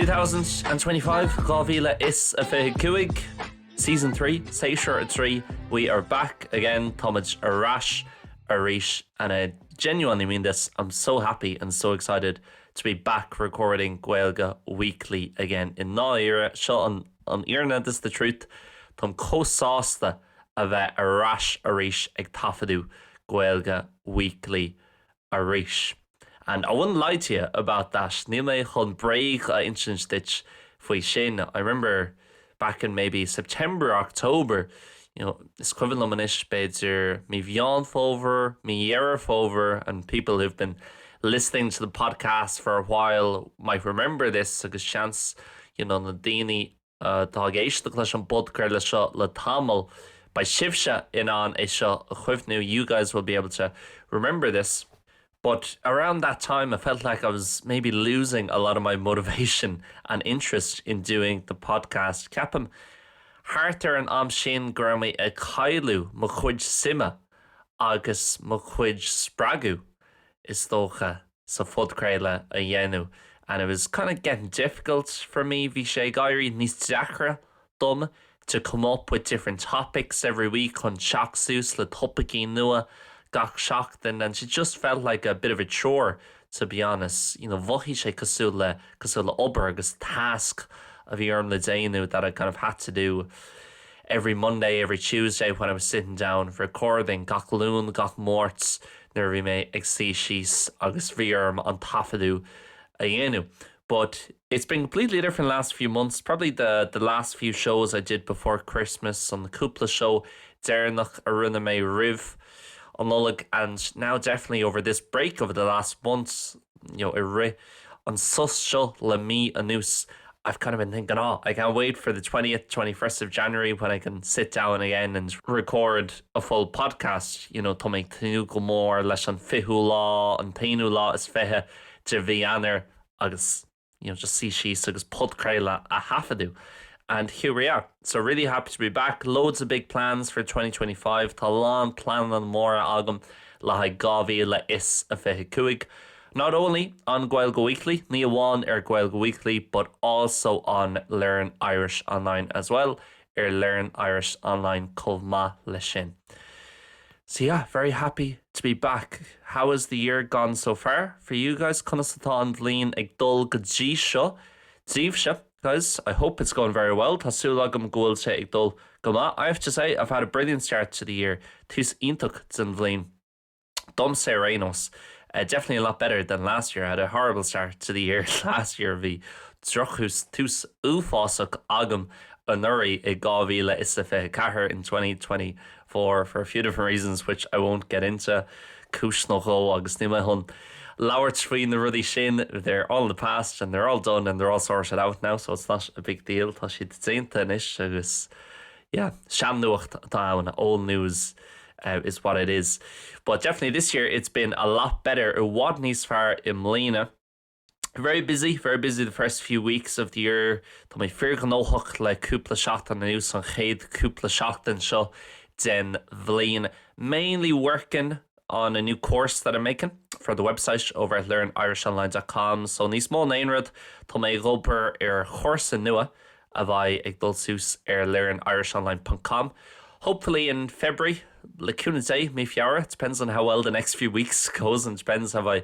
2025, Gaeilge is a cuig. Season 3, Séasúr 3. We are back again. Thomas Arash, Arish, and I genuinely mean this. I'm so happy and so excited to be back recording Gaeilge Weekly again. In ná era, seo an Iarna, this is the truth. Tom cósásta a bheith Arash Arish ag tafadú Gaeilge Weekly Arish. And I wouldn't lie to you about that. Ní mé chun breig a insin stitch faoi sin. I remember back in maybe September, October, you know, it's equivalent manish beidir me bhean fóver, me dhearr fóver, and people who've been listening to the podcast for a while might remember this agus chance, you know, na daoine tá éisteacht leis an bodcar le seo le tamil by sibse in an é seo a chuimhnú. You guys will be able to remember this. But around that time, I felt like I was maybe losing a lot of my motivation and interest in doing the podcast. Ceapam hartar an am sin grammy a cailú mo chuid sima agus mo chuid spragu is dócha sa fudcréile a dhéanú. And it was kind of getting difficult for me. Bhí sé gairí níos deachra dom to come up with different topics every week on seachsús le topicí nua. Gach shocked, and she just felt like a bit of a chore, to be honest. You know, bhuaigh sé cosúil le obair agus task of bhí le déanú that I kind of had to do every Monday, every Tuesday when I was sitting down for recording gach lún, gach mórts, nuair bhí mé ag sí síos agus bhí an tafadú a dhéanú. But it's been completely different last few months. Probably the last few shows I did before Christmas on the Cúpla show, Déarnach a rinne mé riv on Nullig, and now definitely over this break over the last months, you know, on social le me anús, I've kind of been thinking, I can't wait for the 20th, 21st of January when I can sit down again and record a full podcast. You know, to make tú go mór leis an fiú lá, an tainú lá is fethe de bhí anar agus, you know, just see she's agus podcréile a hafadú. And here we are. So really happy to be back. Loads of big plans for 2025. Tá lán plan an móra agam le haid Gaeilge is a cuig. Not only on Gaeilge Weekly, ní amháin Gaeilge Weekly, but also on Learn Irish Online as well. Learn Irish Online Culma le sin. So yeah, very happy to be back. How has the year gone so far for you guys? Conasatá an bhliain ag dul go dtí seo, díobh se. Guys, I hope it's going very well. Tásúil agam gúil sé ag dul go maith. I have to say, I've had a brilliant start to the year. Tús iontocht den bhliain. Dom sé rénos. Definitely a lot better than last year. I had a horrible start to the year. Last year, bhí drochús tús uafásach agam an nuirí ag Gaeilge is a chathair in 2024 for a few different reasons, which I won't get into. Cúis nó gó agus ní mé hon. Lauert Sween the ruddy shin, they're all in the past and they're all done and they're all sorted out now, so it's not a big deal. Tá siad déanta inis agus, yeah, seannuacht down, old news is what it is. But definitely this year it's been a lot better. It was níos fearr in mlíne. Very busy the first few weeks of the year. Tá mé fearganóthach le cúpla seachtain na nús an chéad cúpla seachtain seo den bhliain. Mainly working on a new course that I'm making for the website over at learnirishonline.com. So níos mó naonrad tá mé gobar chursa nua a bheith ag dul sús learnirishonline.com. Hopefully in February, le cúna day, mé fiara. It depends on how well the next few weeks goes and depends have I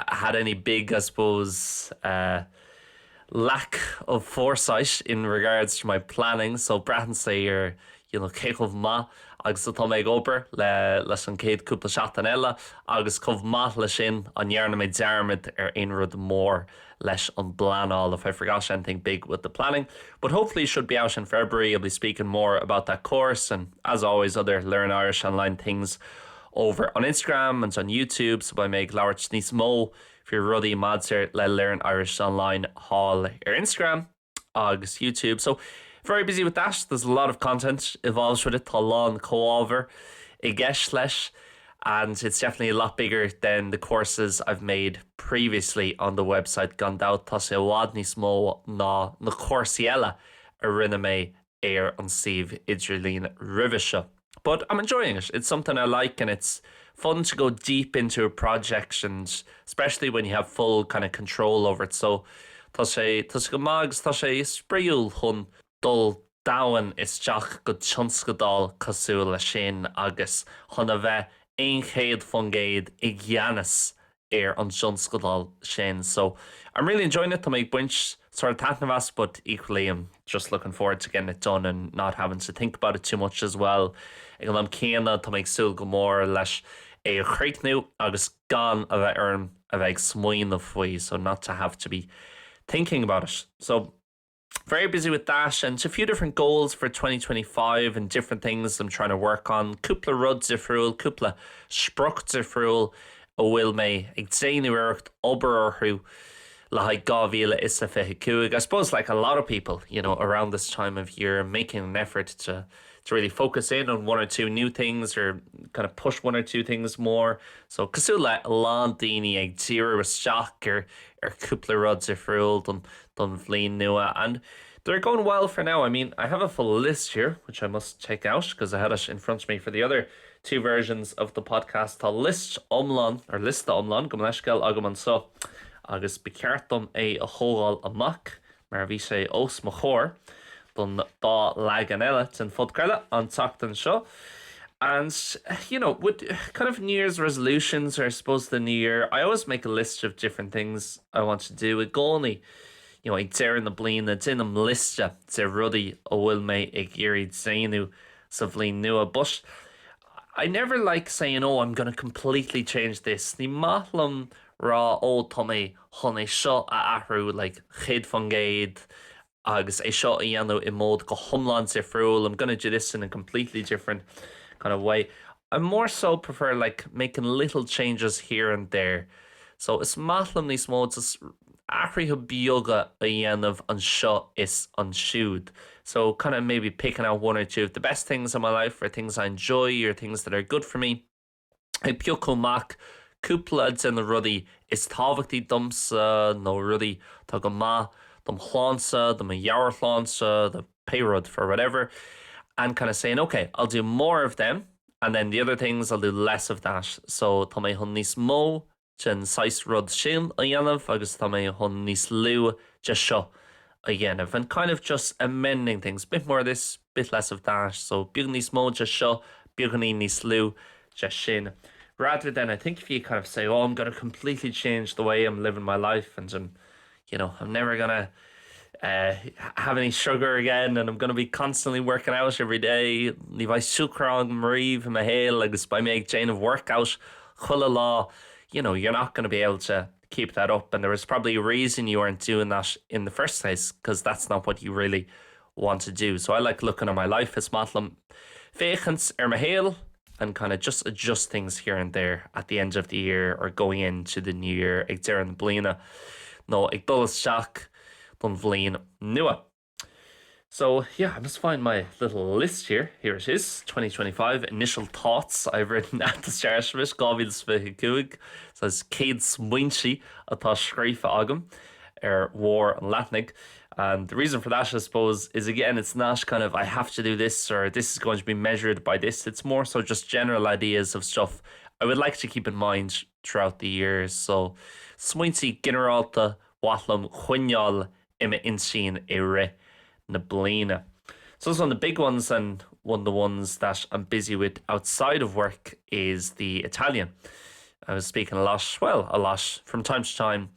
had any big, I suppose, lack of foresight in regards to my planning. So Bratton say you know, céich of ma agus tá mé gobar leis an céad cúpla seachtain eile agus chomh maith le sin an dhearna mé dearmid inrad mór leis an blánáil if I forgot anything big with the planning. But hopefully it should be out in February. I'll be speaking more about that course and as always other Learn Irish Online things over on Instagram and on YouTube. So by make Lauert níos mó if you're ruddy madser le Learn Irish Online hall Instagram agus YouTube. So very busy with that. There's a lot of content involved with it. Tá lán comhábhar I gceist leis, and it's definitely a lot bigger than the courses I've made previously on the website. Gan dát tá sé bhád níos mó ná na cuasaí eile a rinne mé an Steve Idirlín Rivisha. But I'm enjoying it. It's something I like and it's fun to go deep into a project, and especially when you have full kind of control over it. So Tá sé go mags tá sé spríúil chun dul dhaoine isteach go tionscadal cosúil le sin agus chun a bheith 100% i gceannas an tionscadal sin. So I'm really enjoying it. I'm bunch sort of taithneamh, but equally I'm just looking forward to getting it done and not having to think about it too much as well. Ag an am céanna tá ag súil go mór leis é a chréicnú agus gan a bheith orm a bheith ag smaoinmh faoi, so not to have to be thinking about it. So very busy with that, and a few different goals for 2025 and different things I'm trying to work on. Cúpla ruds ar friúil, cúpla sprocht ar friúil a bhfuil mé ag déanamh obair orthú le haid 2025. I suppose like a lot of people, you know, around this time of year, making an effort to really focus in on one or two new things or kind of push one or two things more. So cosú le lán daoine ag tíre isteach ar cúpla ruds ar friúil don bhliain nua, and they're going well for now. I mean, I have a full list here, which I must check out because I had it in front of me for the other two versions of the podcast. Tá list omlan, or lista omlan, go leisceil agam an so, agus beceartm é a thógáil amach, mar bhí sé os mo chóir, don dá leagan eile tin fud creile an tachtan seo. And, you know, with kind of New Year's resolutions, or I suppose the New Year, I always make a list of different things I want to do. With gcónaí, you know, ag dearan na bliana, dinam liste de rudaí a bhfuil mé ag iarraidh déanú sa bhliain nua. But I never like saying, oh, I'm going to completely change this. Ní maithlam rá ó tá mé chun é seo a athrú, like chéad fan géad, agus é seo a dhéanamh I mód go hiomlán sa friúil. I'm going to do this in a completely different kind of way. I more so prefer like making little changes here and there. So it's maithlam níos mód is athraithe bíoga a dhéanamh an seo is an siúd. So kind of maybe picking out one or two of the best things in my life, or things I enjoy, or things that are good for me. Ag beag chomach cúpla den na rudaí is tábhachtaí domsa nó rudaí tá go maith dom chláinsa, dom a gheabhar chláinsa, the payrod for whatever, and kind of saying, okay, I'll do more of them, and then the other things I'll do less of that. So tá mé chun níos mó den 6 rud sin a dhéanamh, agus tá mé chun níos lú de seo a dhéanamh, and kind of just amending things, bit more of this, bit less of that. So beag níos mó de seo, beag níos lú de sin. Rather than, I think if you kind of say, oh, I'm going to completely change the way I'm living my life, and you know, I'm never going to have any sugar again, and I'm going to be constantly working out every day. Ní bhaid siúcrán maríomh in my héal agus by me ag déanamh workout chula lá, you know, you're not going to be able to keep that up, and there was probably a reason you weren't doing that in the first place, because that's not what you really want to do. So I like looking at my life as maithlam féchans my héal, and kind of just adjust things here and there at the end of the year or going into the new year. Ag dearan na bliana, no, ag dul isteach don bhliain nua. So yeah, I must find my little list here. Here it is, 2025 initial thoughts I've written at the start of it, 2025. So it's céad smaointí atá scríofa agam war an Latnig. And the reason for that, I suppose, is again, it's not kind of I have to do this or this is going to be measured by this. It's more so just general ideas of stuff I would like to keep in mind throughout the year. So smaointí generalta watlam chuineáil imime insin é ri na bliana. So those are one of the big ones, and one of the ones that I'm busy with outside of work is the Italian. I was speaking a lot from time to time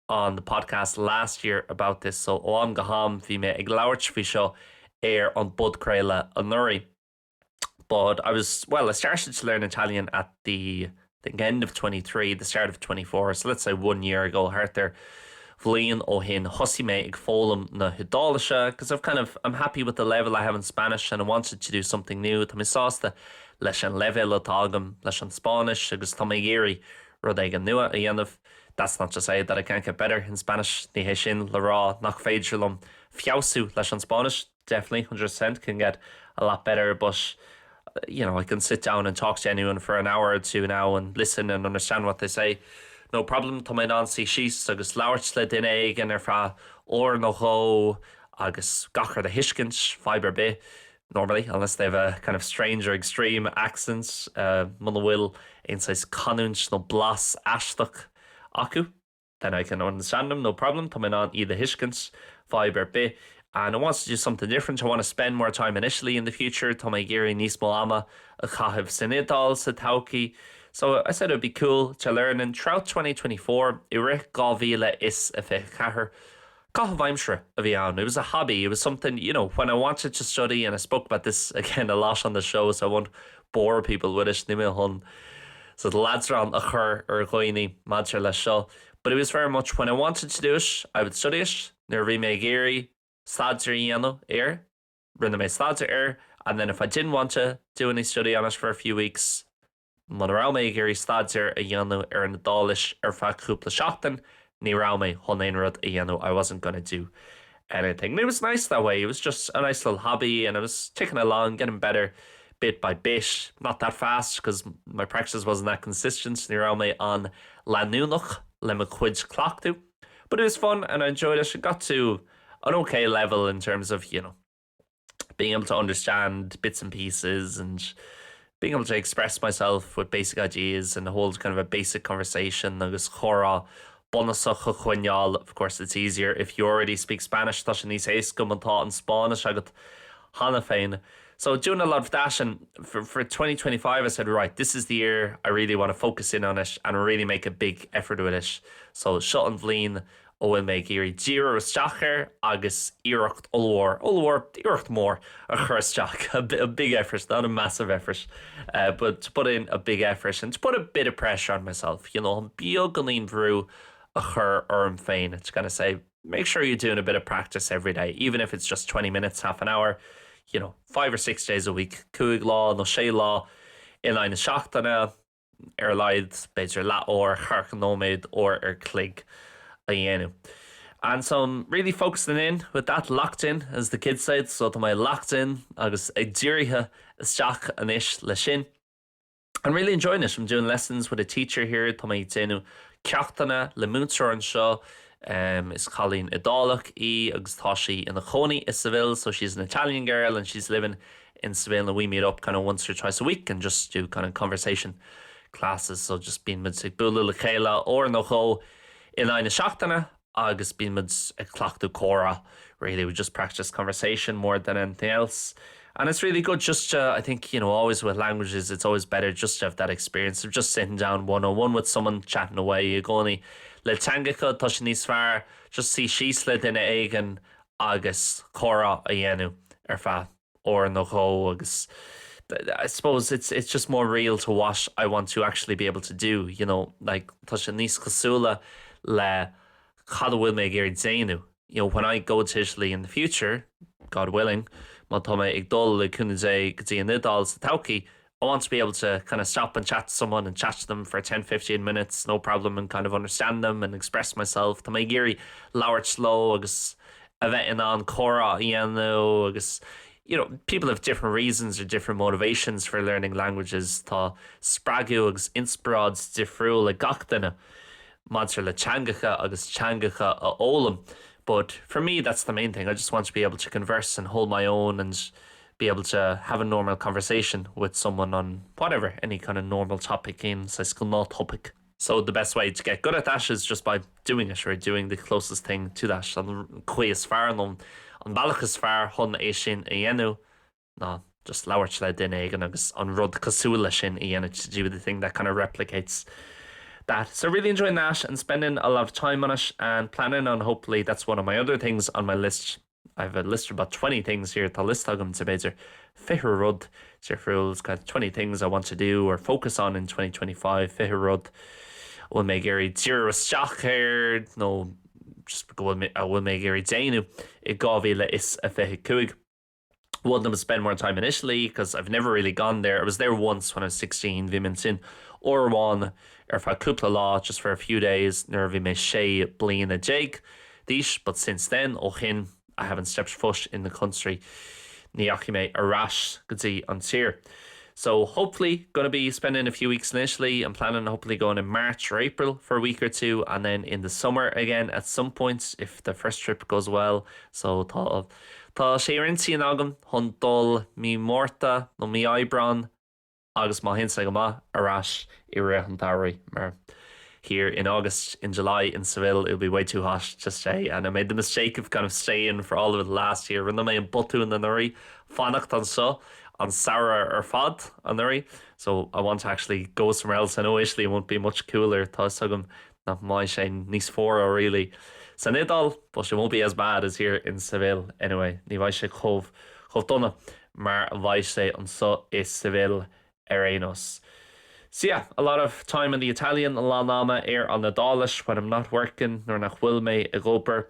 on the podcast last year about this. So óam gaham bhí mé ag labhairt fao seo an bud creile an nuri. But I started to learn Italian at the end of 23, the start of 24. So let's say 1 year ago, hartar bhliain ó hin thosaigh mé ag fólam na hiodálaise, because I'm happy with the level I have in Spanish, and I wanted to do something new. Tá mé sásta leis an level atá agam leis an Spanish, agus tá mé géirí rud ag an nua a dhéanamh. That's not to say that I can't get better in Spanish. Ní hé sin le rá nach féidir lom fiosrúcháin leis an Spanish. Definitely 100% can get a lot better, but you know, I can sit down and talk to anyone for an hour or two now and listen and understand what they say. No problem. Tá mé ná sí síos agus labhairt le duine éigin ar feadh ór nó chó agus gachar de hiiscint fibre be, normally, unless they have a kind of strange or extreme accents. Muna bhfuil aonsáis canúint nó blas aisteach acu. then I can understand them, no problem. Coming on either Hishkins, fiber bit. And I want to do something different. I want to spend more time initially in the future. Tommy Giri Nismo Ama, a Kahiv Sinidal, Satauki. So I said it'd be cool to learn. And throughout 2024, Irich Gavila is a Kahar. Kahavimshra of Ian. It was a hobby. It was something, you know, when I wanted to study, and I spoke about this again a lot on the show, so I won't bore people with it. So the lads are on a chur or dhaoine, mBéarla Seol. But it was very much when I wanted to do it, I would study it. Nervi me giri, Stadzer Iano, rinne me Stadzer and then if I didn't want to do any study on it for a few weeks, Monrow me giri Stadzer Iano an Dalish fa cúpla seachtain, ní rá me honeinrod Iano. I wasn't going to do anything. And it was nice that way. It was just a nice little hobby, and I was ticking along, getting better bit by bit, not that fast because my practice wasn't that consistent. Ní rá me on leanúint le me chuid clochtú. But it was fun and I enjoyed it. It got to an okay level in terms of, you know, being able to understand bits and pieces and being able to express myself with basic ideas and hold kind of a basic conversation. Agus chora bonusach chuinneáil. Of course, it's easier if you already speak Spanish. Tá sin níos éasca an tá in Spanish agat hana féin. So doing a lot of that, and for 2025 I said, right, this is the year I really want to focus in on it and really make a big effort with it. So shut and lean bhfuil mé géirí díreach isteachar agus iireacht ulmhór iireacht mór a chur isteach. A big effort, not a massive effort, but to put in a big effort and to put a bit of pressure on myself. You know, I'm beag an líofa a chur orm féin. It's going to say, make sure you're doing a bit of practice every day, even if it's just 20 minutes, half an hour. You know, 5 or 6 days a week. Cúig lá nó sé lá in line seachtainna leid beidir leat or chur nóméid or clig a dhéanamh. And so I'm really focusing in with that, locked in, as the kids said. So to my locked in, agus ag dírithe isteach anis le sin. I'm really enjoying it. I'm doing lessons with a teacher here. Tá mé déanú ceachtainna le múntar an seo. Is Colleen Idálach agus tá she in the Choni is Seville, so she's an Italian girl and she's living in Seville, and we meet up kind of once or twice a week and just do kind of conversation classes. So just being mid bula le chéile or no cho in line seachtainna agus being mid a clochtú cora. Really, we just practice conversation more than anything else. And it's really good just to, I think, you know, always with languages, it's always better just to have that experience of just sitting down one-on-one with someone, chatting away. You go only le tangacha tá sin níos fearr, just see síosla duine éigean agus chora a dhéanamh fa or no cho agus. I suppose it's just more real to what I want to actually be able to do. You know, like tá sin níos cosúla le cad bhfuil mé géirí déanú. You know, when I go to Italy in the future, God willing, má tá mé ag dul le cúna dé go dtí an Nidal sa tauci, I want to be able to kind of stop and chat to someone and chat to them for 10-15 minutes, no problem, and kind of understand them and express myself. Tá mé géirí labhairt sló agus a bheith in an chora dhéanamh agus, you know, people have different reasons or different motivations for learning languages. Tá spragu agus inspirad difriúil le gach duine, maidir le teangacha agus teangacha a ólam. But for me, that's the main thing. I just want to be able to converse and hold my own and be able to have a normal conversation with someone on whatever, any kind of normal topic in no topic. So the best way to get good at that is just by doing it, or doing the closest thing to that. An cuias fearr an bailachas fearr chun é sin a dhéanamh. No, just labhairt le duine éigean agus an rud cosúla sin a dhéanamh to do the thing that kind of replicates that. So really enjoying that and spending a lot of time on it and planning on, hopefully that's one of my other things on my list. I have a list of about 20 things here to list agam to beidir fihir rud rules, kind of 20 things I want to do or focus on in 2025. Fihir rud will make géirí díreach isteachar, no, just will make géirí déanú I gábhíle is a feitheadh cúig. One of them spend more time in Italy because I've never really gone there. I was there once when I was 16, bhí sin or one fa cúpla lá just for a few days, nervy me sé bliana déag dísh, but since then chin I haven't stepped foot in the country. Ní aici mé arás go dtí an tír. So hopefully going to be spending a few weeks in Italy. I'm planning hopefully going in March or April for a week or two, and then in the summer again at some point if the first trip goes well. So tá sé rinti an agam chun dul mí mórta nó mí Aibran agus má hinsa go má arás I ré an dairi mar here in August. In July in Seville, it'll be way too hot to stay. And I made the mistake of kind of staying for all of it last year. Rinne mé an botú na nuirí, fannacht an so, an Sarah or fad an nuirí. So I want to actually go somewhere else. I know Italy won't be much cooler. Tá sagam na mai sé níos fóra really. So nidal, but it won't be as bad as here in Seville. Anyway, ní bhaid sé chomh donna, mar bhaid sé an so is Seville Arenos. So yeah, a lot of time in the Italian, a lot náma on the Dalish when I'm not working, nor nach bhfuil mé a gobar.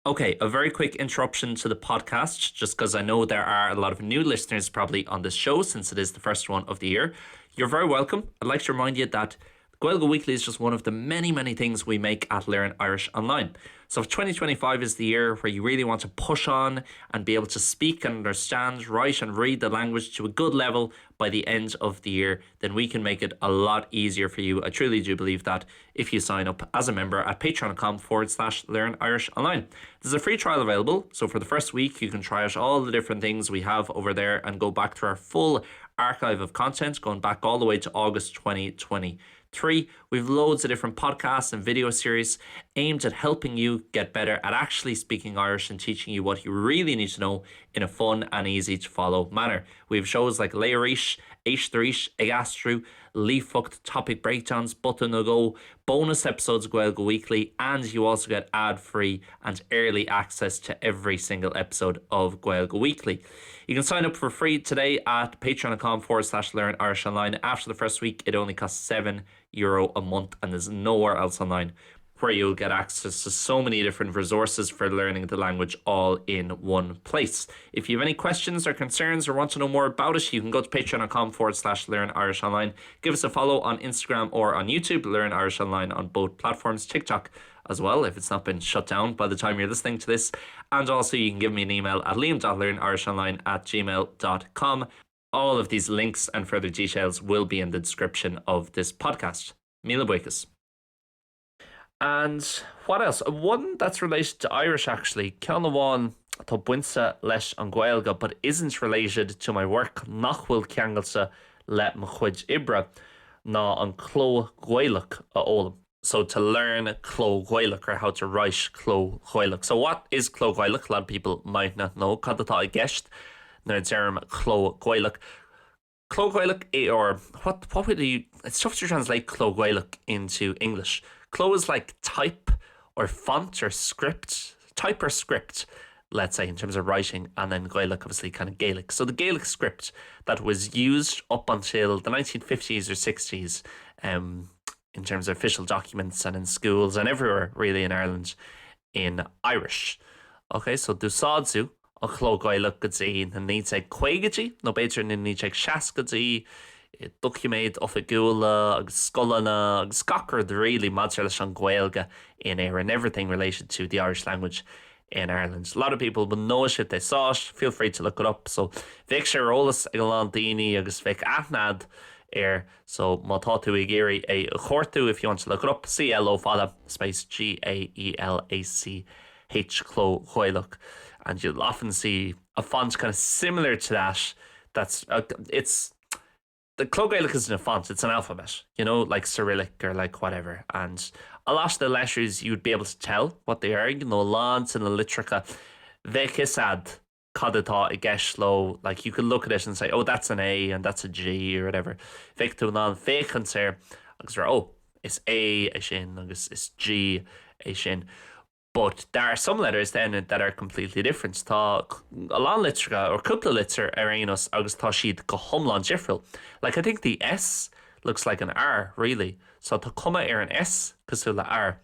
Okay, a very quick interruption to the podcast, just because I know there are a lot of new listeners probably on this show since it is the first one of the year. You're very welcome. I'd like to remind you that Gaeilge Weekly is just one of the many things we make at Learn Irish Online. So if 2025 is the year where you really want to push on and be able to speak and understand, write and read the language to a good level by the end of the year, then we can make it a lot easier for you. I truly do believe that if you sign up as a member at patreon.com/Learn Irish Online. There's a free trial available. So for the first week, you can try out all the different things we have over there and go back to our full archive of content going back all the way to August 2023. We've loads of different podcasts and video series aimed at helping you get better at actually speaking Irish and teaching you what you really need to know in a fun and easy to follow manner. We have shows like Léarish, éisteacht, Agastrú, leafhooked topic breakdowns, button no go, bonus episodes of Gaeilge Weekly, and you also get ad-free and early access to every single episode of Gaeilge Weekly. You can sign up for free today at patreon.com/Learn Irish Online. After the first week, it only costs €7 a month, and there's nowhere else online where you'll get access to so many different resources for learning the language all in one place. If you have any questions or concerns or want to know more about it, you can go to patreon.com/Learn Irish Online. Give us a follow on Instagram or on YouTube, Learn Irish Online on both platforms, TikTok as well, if it's not been shut down by the time you're listening to this. And also you can give me an email at liam.learnirishonline@gmail.com. All of these links and further details will be in the description of this podcast. Míle buíochas. And what else? One that's related to Irish actually. Ceann amháin tá buinse leis an Gaeilge, but isn't related to my work. Nach bhfuil ceangailse le mo chuid ibre ná an cló Gaeilge a ólam. So to learn cló Gaeilge, or how to write cló Gaeilge. So what is cló Gaeilge? A lot of people might not know. Cad atá I gceist nar term cló Gaeilge. Cló Gaeilge, or what would you? It's tough to translate cló Gaeilge into English. Cló is like type or font or script, type or script, let's say, in terms of writing, and then Gaeilge obviously kind of Gaelic. So the Gaelic script that was used up until the 1950s or 60s in terms of official documents and in schools and everywhere really in Ireland in Irish. Okay, so dúsáidsú a cló Gaeilge go dtí na ní ag chuigeatí, nó beidir na ní ag seas go dtí, document of a gula, scolanna, scocker, the really madzerlish on Gaeilge in air and everything related to the Irish language in Ireland. A lot of people will know it if they saw it. Feel free to look it up. So Vic Sherolas Egalan Dini agus Vic Athnad air. So Matatu Igiri a Chortu if you want to look it up. CLO fada space GAELACH Cló Gaeilge. And you'll often see a font kind of similar to that. That's it's the Cló Gaeilge isn't a font, it's an alphabet, you know, like Cyrillic or like whatever. And a lot of the letters you'd be able to tell what they are, you know, lans and a litrica. Vekisad, Kadata, a geshlo, like you could look at it and say, oh, that's an A and that's a G or whatever. Vektunan, Vekanser, oh, it's A, a shin, it's G, a shin. But there are some letters then that are completely different. Tá a lá litrica or cúpla litir arénos agus tá siad go hiomlán difriúil. Like I think the S looks like an R really. So tá cuma an S cosúil le R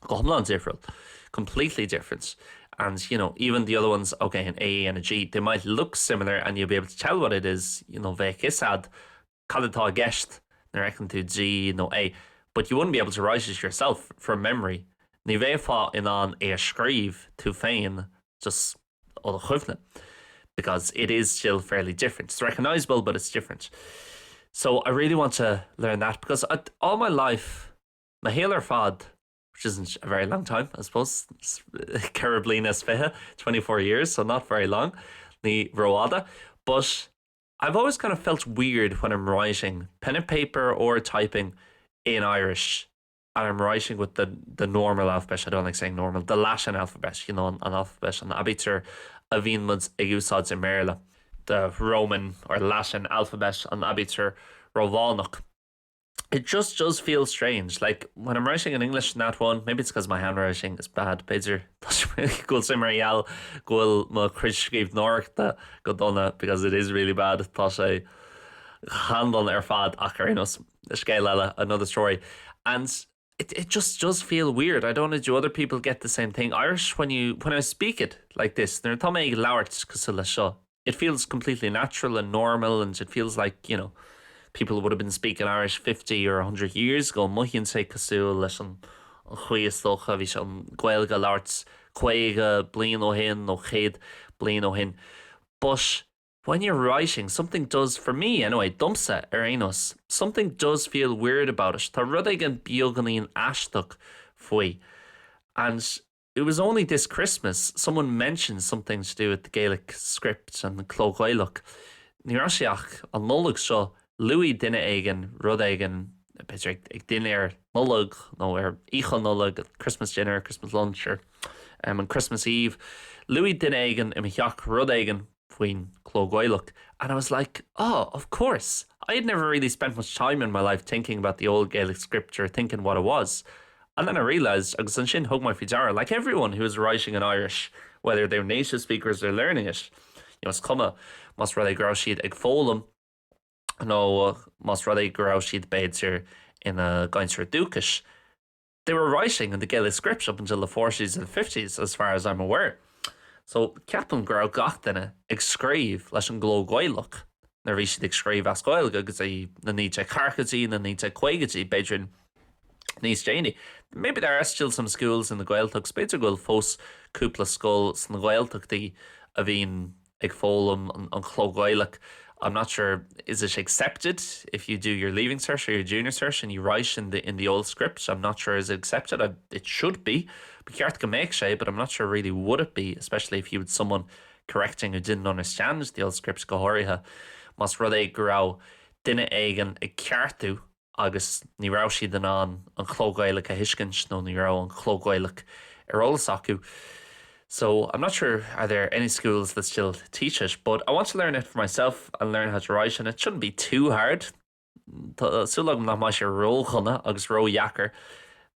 go hiomlán difriúil. Completely different. And you know, even the other ones, okay, an A and a G, they might look similar and you'll be able to tell what it is. You know, bheith isad cad atá gceist na reckonn tú G, no A. But you wouldn't be able to write it yourself from memory. Ní bhéfá in an é scríb tú féin just ó chuimhne, because it is still fairly different. It's recognizable, but it's different. So I really want to learn that because all my life, my héal fad, which isn't a very long time, I suppose, Carablina Sveha, 24 years, so not very long, ní roada, but I've always kind of felt weird when I'm writing pen and paper or typing. in Irish, and I'm writing with the normal alphabet. I don't like saying normal, the Latin alphabet, an alphabet an abítar a bhíon mud ag úsáid in mBéarla, the Roman or Latin alphabet an abítar Románach. It just does feel strange. Like when I'm writing in English in that one, maybe it's because my handwriting is bad. Beidir go simmer go ma chris scríb nóirta go donna because it is really bad. Tá sé handon fad acarinos scale another story. And it just does feel weird. I don't know, do other people get the same thing? Irish, when I speak it like this, it feels completely natural and normal, and it feels like, people would have been speaking Irish 50 or 100 years ago. Moille say casúil leis an chuíostocha bhí an Gaeilge leabhart chuige bliain ó hin nó chéad bliain ó hin. But when you're writing, something does, for me anyway, dumsa arenos, something does feel weird about it. Tá rud ag an beaganaíon aisteacht faoi. And it was only this Christmas someone mentioned something to do with the Gaelic script and the clógáileach. Ní raisiach an nullag seo Louis duine aigen rud aigen beidir ag duine nullag nó ícha nullag Christmas dinner, Christmas lunch or on Christmas Eve. Louis duine aigen imimeach rud aigen faoin clógáileach. And I was like, oh, of course. I had never really spent much time in my life thinking about the old Gaelic scripture, thinking what it was. And then I realised, agus an sin thug my fideara, like everyone who is writing in Irish, whether they're native speakers or learning it, it's cuma, mas rud é grá siad ag fólam, nó mas rud é grá siad beidir in a gaintear dúchas. They were writing in the Gaelic script up until the 40s and 50s, as far as I'm aware. So ceapan grá gach duine ag scríb leis an glógáileach. Na bhí siad ag scríb as Gaeilge agus é na níte carchatí, na níte chuigetí, beidir níos déine. Maybe there are still some schools in the Gaeltacht. Beidir goil fós cúpla schools in the Gaeltachtaí a bhín ag fólam an chlógáileach. I'm not sure, is it accepted if you do your leaving cert or your junior cert and you write in the old script? I'm not sure is it accepted. It should be. But I'm not sure really would it be, especially if you had someone correcting who didn't understand the old scripts go háirithe. Mas rud é go raibh duine aigen ag ceartú agus ní raibh siad an chlógáileach a hiiscint nó ní raibh an chlógáileach eolalas acu. So I'm not sure, are there any schools that still teach it, but I want to learn it for myself and learn how to write, and it shouldn't be too hard. Súlagam nach mai sé ró chuna agus ró jacker.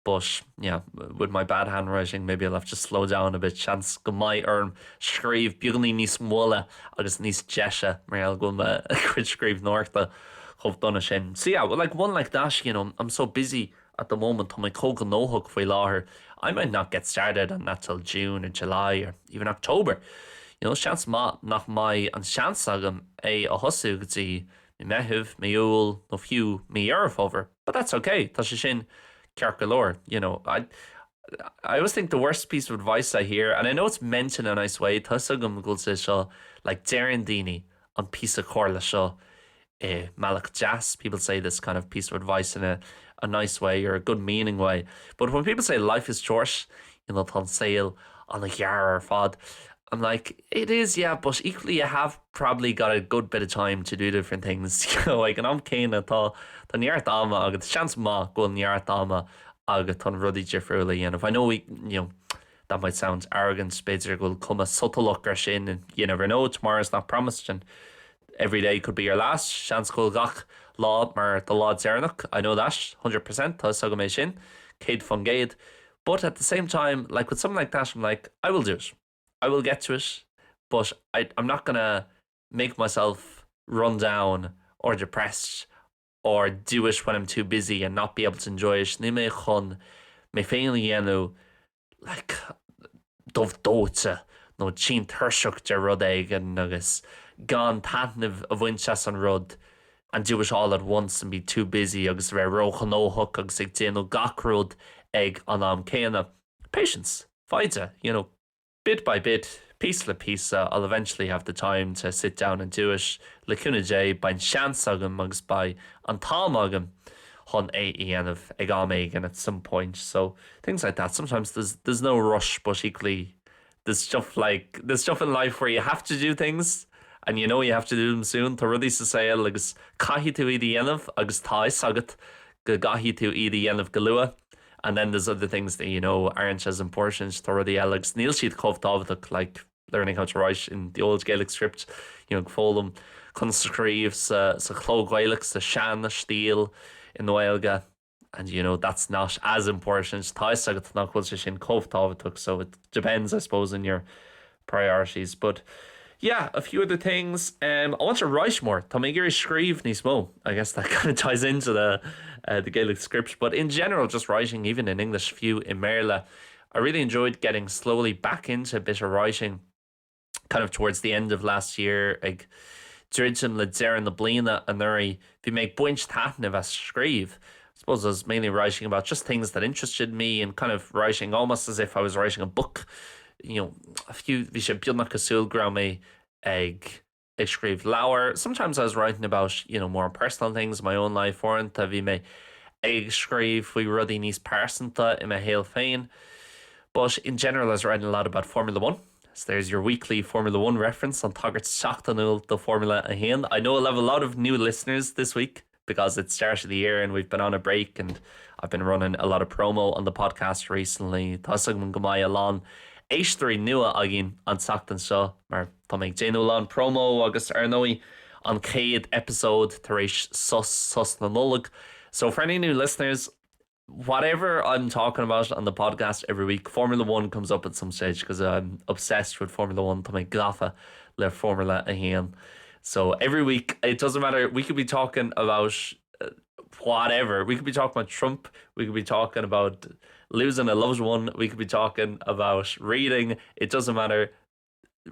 But yeah, with my bad handwriting, maybe I'll have to slow down a bit. Chance go mai scríb beagnaí níos móla agus níos deise mar eall go chuid scríb nóirta chomh donna sin. So yeah, well, like one like that, I'm so busy at the moment, tá my cóga nóthug faoi láthair. I might not get started on that till June or July or even October. Seans nach mai an seans agam é a hosú gotí mi meitheamh, mi úil, nó fiú, mi over. But that's okay. Tá sé sin ceart galore. I always think the worst piece of advice I hear, and I know it's meant in a nice way, tá agam gúil sé seo, like Darren Dini an piece of chorla seo, Malach Jazz. People say this kind of piece of advice in a nice way or a good meaning way. But when people say life is short, tá sail on a year or fad, I'm like, it is, yeah, but equally you have probably got a good bit of time to do different things. Like an am céine tá neart ama agus chance ma go neart ama agus tan rudí difriúla. And if I know that might sound arrogant, beidir go come a subtleach ar sin, and you never know, tomorrow's not promised, and every day could be your last. Chance go gach law mar the law zernach. I know that 100%. Tá sagam é sin céad fan géad. But at the same time, like with something like that, I'm like, I will do it. I will get to it. But I'm not gonna make myself run down or depressed or do it when I'm too busy and not be able to enjoy it. Ní mé chun mé féin dhéanú like dómh dóite nó tín thuirseach de rud éigen agus gan tanamh a bhainte an rud and do it all at once and be too busy agus bheith róchan óthach agus ag déanú gach rud ag an am céanna. Patience, faide, bit by bit, piece le piece, I'll eventually have the time to sit down and do it. Le cúna dé bain seans agam agus by an tám agam chun éanamh ag am éigen at some point. So things like that. Sometimes there's no rush, but equally there's stuff in life where you have to do things and you have to do them soon. Tá rudí sa saoil agus caithí tú i dhéanamh agus tá is agat go gahí tú iad a dhéanamh go luath. And then there's other things that, aren't as important to the Alex. Níl siad chomh like learning how to write in the old Gaelic script, fólam chun scríomh sa chló Gaelic, sa sean na stíl in the Gaeilge. And that's not as important. Tá agat nach bhfuil sé sin chomh so it depends, I suppose, on your priorities. But yeah, a few other things. I want to write more. Tá mé gur scríomh níos mó. I guess that kind of ties into the Gaelic script. But in general, just writing, even in English, few in mBéarla. I really enjoyed getting slowly back into a bit of writing kind of towards the end of last year. Ag dúirtim le dearan na bliana an nuirí bhí méid buint taitneamh as scríomh. I suppose I was mainly writing about just things that interested me and kind of writing almost as if I was writing a book. A few bhí sé beagnach cosúil gra mé ag scríomh leabhar. Sometimes I was writing about, more personal things, my own life, orintha bhí mé ag scríomh faoi rudí níos persanta in my héal féin. But in general, I was writing a lot about Formula 1. So there's your weekly Formula 1 reference on Taggart Seachtanúil the Formula a Hain. I know I'll have a lot of new listeners this week because it's start of the year and we've been on a break and I've been running a lot of promo on the podcast recently. Thosaitheoirí go maith lán éisteacht nua agin an Seachtain seo mar tá méid déanú lán promo agus arnóí an céad episode tar éis sus na nullag. So for any new listeners, whatever I'm talking about on the podcast every week, Formula 1 comes up at some stage because I'm obsessed with Formula 1. Tá méid gafa le Formula a Hain. So every week, it doesn't matter. We could be talking about whatever. We could be talking about Trump. We could be talking about losing a loved one. We could be talking about reading. It doesn't matter.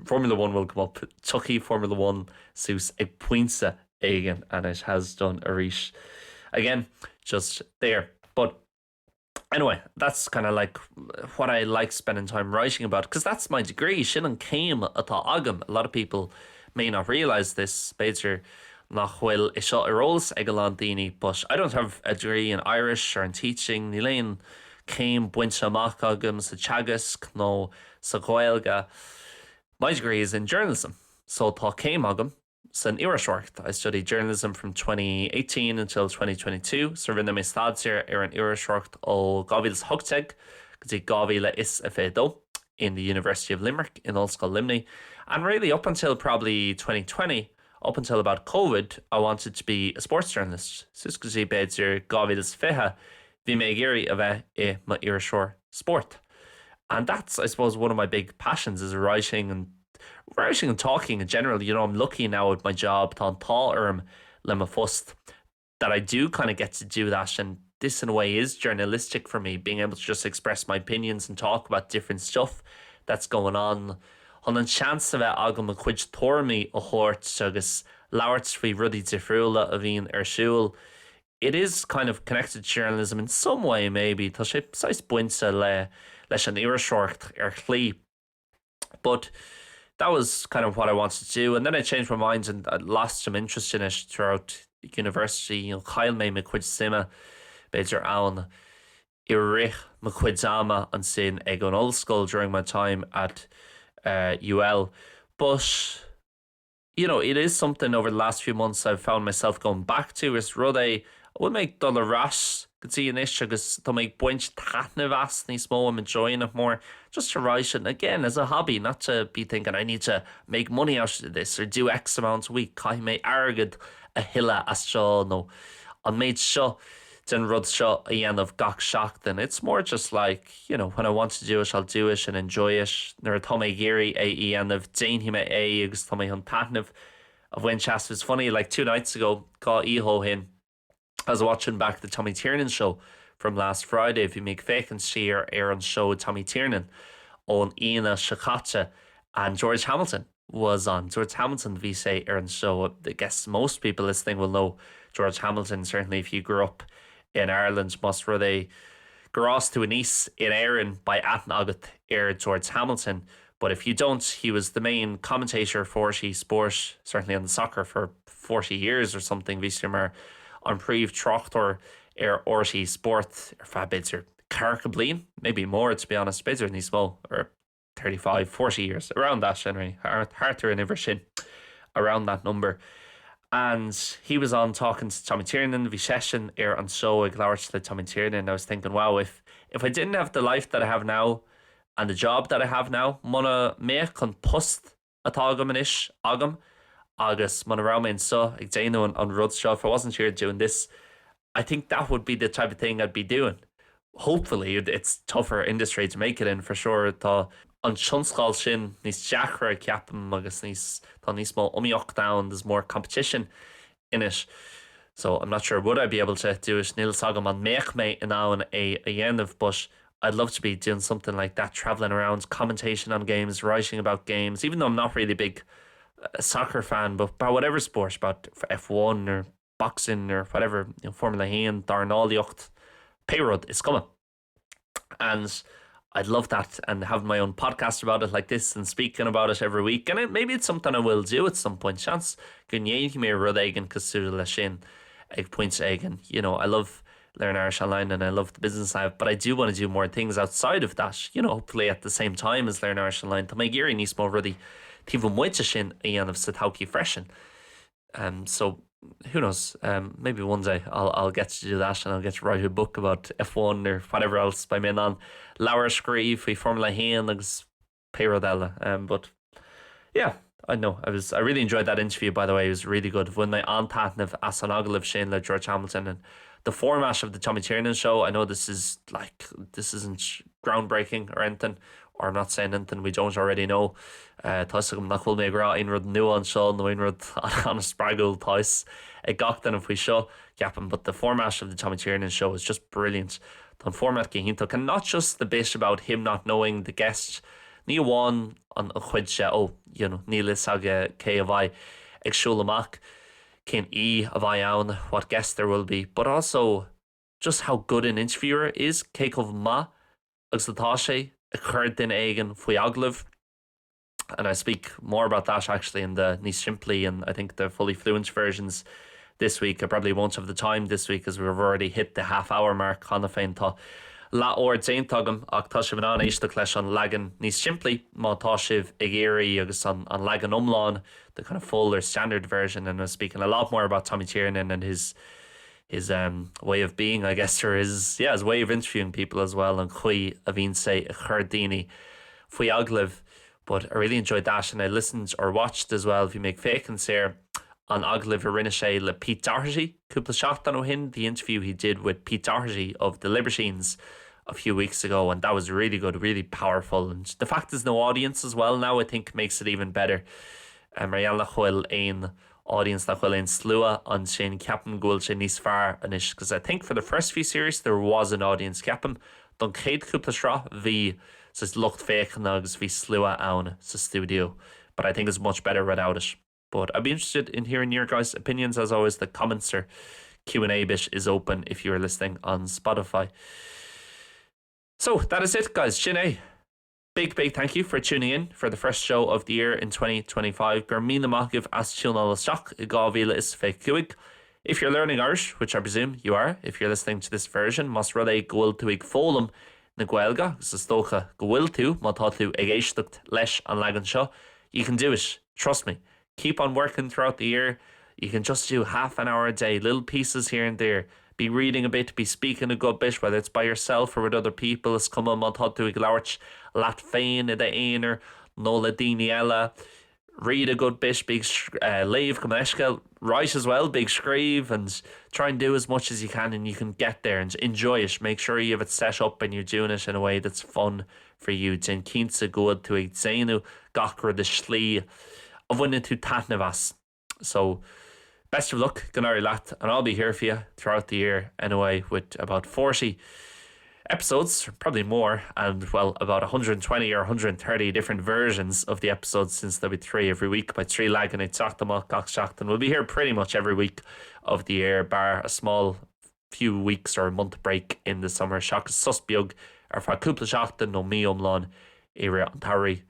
Formula 1 will come up. Tucky Formula 1 sus a pointsa again, and it has done a reach again just there. But anyway, that's kind of like what I like spending time writing about because that's my degree. Sin came atá agam. A lot of people may not realize this. Beidir nach bhfuil is seo roles ag an daoine, but I don't have a degree in Irish or in teaching. Ní léon céim buinte amach agam sa teagas nó sa Gaeilge. My degree is in journalism, so tá céim agam san iarasóireacht. I studied journalism from 2018 until 2022. So rinne mé staidtear ar an iarasóireacht ó Gaeilge Thugteig go dtí Gaeilge is a fédó in the University of Limerick in Ulster Limni. And really up until probably 2020, up until about COVID, I wanted to be a sports journalist. Sus go dtí beidir Gaeilge fithe bhí mé géirí a bheith I ma iarasóir sport. And that's, I suppose, one of my big passions is writing and talking in general. I'm lucky now with my job tá tá ríomhphost that I do kind of get to do that, and this in a way is journalistic for me, being able to just express my opinions and talk about different stuff that's going on. On an chance of it agam a chuid tormi a hort agus lauert fri ruddy difriúla a bhín Seol. It is kind of connected to journalism in some way, maybe. Tá sé sais buinte leis an iarasóireacht chlí. But that was kind of what I wanted to do. And then I changed my mind and I lost some interest in it throughout university. Chail mé me chuid sima beidir ann I rich me chuid zama an sin ag an old school during my time at UL. But it is something over the last few months I've found myself going back to. Is rud I would make dollar ras go dtí inis agus tá méid buint taitneamh as níos mó. I'm enjoying it more just to write it again as a hobby, not to be thinking I need to make money out of this or do X amount a week. Cai mé airgid a hilla as seo nó an méid seo den rud seo a dhéanamh gach seachtain. It's more just like, when I want to do it, I'll do it and enjoy it. Nuair tá mé géirí a dhéanamh déanhime agus tá mé an taitneamh a bhain seas. It's funny, like 2 nights ago, gá ího hin, I was watching back the Tommy Tiernan show from last Friday. If you make vacancy or air on show Tommy Tiernan on Ina Shakata, and George Hamilton was on. George Hamilton we say Aaron show. I guess most people listening will know George Hamilton. Certainly if you grew up in Ireland, must were they gros to an east in Aaron by Atn Agat Air George Hamilton. But if you don't, he was the main commentator for sport, certainly on the soccer for 40 years or something. Vistimar on Príomh Trochtor Orty Sport or Fabids or Carcablin, maybe more to be honest, Bids níos mó, or 35, 40 years, around that anyway, Harter and Ivershin, around that number. And he was on talking to Tommy Tiernan, bhí session ar an show ag labhairt le Tommy Tiernan, and I was thinking, wow, if I didn't have the life that I have now and the job that I have now, muna mé chun post atá agam inis agam, agus muna ramein so ag déanú an rud seo. If I wasn't here doing this, I think that would be the type of thing I'd be doing. Hopefully, it's tougher industry to make it in, for sure. Tá an sionscail sin níos deachra ceapam agus tá níos mó umíocht down, there's more competition in it. So I'm not sure would I be able to do it. Níl sagam an méach mé in áin a dhéanamh, but I'd love to be doing something like that, traveling around, commentation on games, writing about games, even though I'm not really a big soccer fan, but about whatever sport, about F1 or boxing or whatever, Formula 1, darnálaíocht, Payrod is coming. And I'd love that, and having my own podcast about it like this and speaking about it every week. And maybe it's something I will do at some point. Chance gon dhéanamh mé rud éigean cosúil le sin ag pointe éigean. I love Learn Irish Online and I love the business I have, but I do want to do more things outside of that, hopefully at the same time as Learn Irish Online. Tá mé géirí níos mó rudaí tíomh muite sin a dhéanamh sa todhchaí freisin. So who knows, maybe one day I'll get to do that, and I'll get to write a book about F1 or whatever else by men on leabhar scríomh faoi Formula 1 agus Payrod eile. But yeah, I know I really enjoyed that interview, by the way. It was really good. When my antathnamh as an agalaibh sin le George Hamilton, and the format of the Tommy Tiernan show, I know this isn't groundbreaking or anything, or I'm not saying anything we don't already know. Thosaitheoirí nach bhfuil mé ag rá aon rud nua an seo, nó aon rud an a spreagúil thos ag gach den faoi seo ceapan. But the format of the Tommy Tiernan show is just brilliant. The format céintach, and not just the bit about him not knowing the guest. Ní amháin an chuid se, níl is aga cé a bhaid ag siúil amach cén a bhaid ann, what guest there will be, but also just how good an interviewer is, cé chomh ma agus atá sé a chur den éigean faoi agalaibh. And I speak more about that actually in the Níos Simplí and I think the fully fluent versions this week. I probably won't have the time this week as we've already hit the half-hour mark. Chana féin tá lá or déintagam ach tá sibh an éisteacht leis an leagan Níos Simplí, má tá sibh ag éirí agus an leagan umláin, the kind of full or standard version. And I was speaking a lot more about Tommy Tiernan and his way of being, I guess, or his way of interviewing people as well, and chuí a bhíonn sé a chur daoine faoi agalaibh. But I really enjoyed that, and I listened or watched as well, if you make fakins here, on agalaibh a rinne sé le Pete Doherty cúpla seachtain ó hin, the interview he did with Pete Doherty of the Libertines a few weeks ago, and that was really good, really powerful. And the fact there's no audience as well now, I think makes it even better. Marianne chfuil ein audience nach chfuil ein slua an sin ceapan gúil sé níos fearr anis, because I think for the first few series there was an audience ceapan. Don chéad cúpla srá bhí says lucht féchan agus bhí slua ann sa studio, but I think it's much better without it. But I'd be interested in hearing your guys' opinions. As always, the comments or Q&A bit is open if you're listening on Spotify. So that is it, guys. Chinné, big thank you for tuning in for the first show of the year in 2025. Gur míle maith as tiúnal isteach I gábhíle is fé cuaig. If you're learning Irish, which I presume you are, if you're listening to this version, mas rud é gohfuil tú ag fólam na Gaeilge, agus is tócha gohfuil tú má tá tú ag éisteacht leis an leagan seo. You can do it. Trust me. Keep on working throughout the year. You can just do half an hour a day, little pieces here and there. Be reading a bit, be speaking a good bit, whether it's by yourself or with other people. Is come má tá tú ag labhairt leat féin I éonar, nó le daoine eile. Read a good bit, big leave, come esca, write as well, big scríb, and try and do as much as you can, and you can get there and enjoy it. Make sure you have it set up and you're doing it in a way that's fun for you. Din cínta good to ag déanú gach rud is slí a bhaine tú taitneamh. So best of luck, Gnáthleagan leat, and I'll be here for you throughout the year anyway, with about 40 episodes, probably more, and well, about 120 or 130 different versions of the episodes, since there'll be 3 every week by 3 leagan éisteacht amach gach seachtain. We'll be here pretty much every week of the year, bar a small few weeks or a month break in the summer. Seachas sus beag ar fá cúpla seachtain nó mí umláin éire an thabhairí.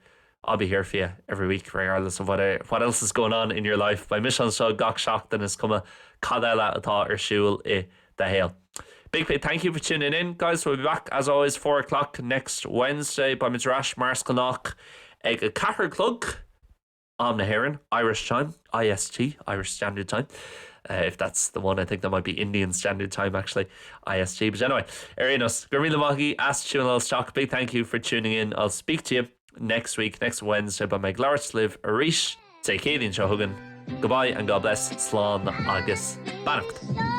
I'll be here for you every week, regardless of what else is going on in your life. By mission seo gach seachtain is cuma cad eile atá ar siúil I the Hail. Big thank you for tuning in, guys. We'll be back as always 4 o'clock next Wednesday by Mr. Ash Mars Canach ag a cathair clog am na Héireann, Irish time, IST, Irish Standard Time. If that's the one, I think that might be Indian Standard Time actually, IST. But anyway, Arianos, Gurmila Mahi, Ask Chun Stock. Big thank you for tuning in. I'll speak to you next week, next Wednesday, by my Glárts Live Arish. Say Céadaoin Shohugan. Goodbye and God bless. Slán agus Bannacht.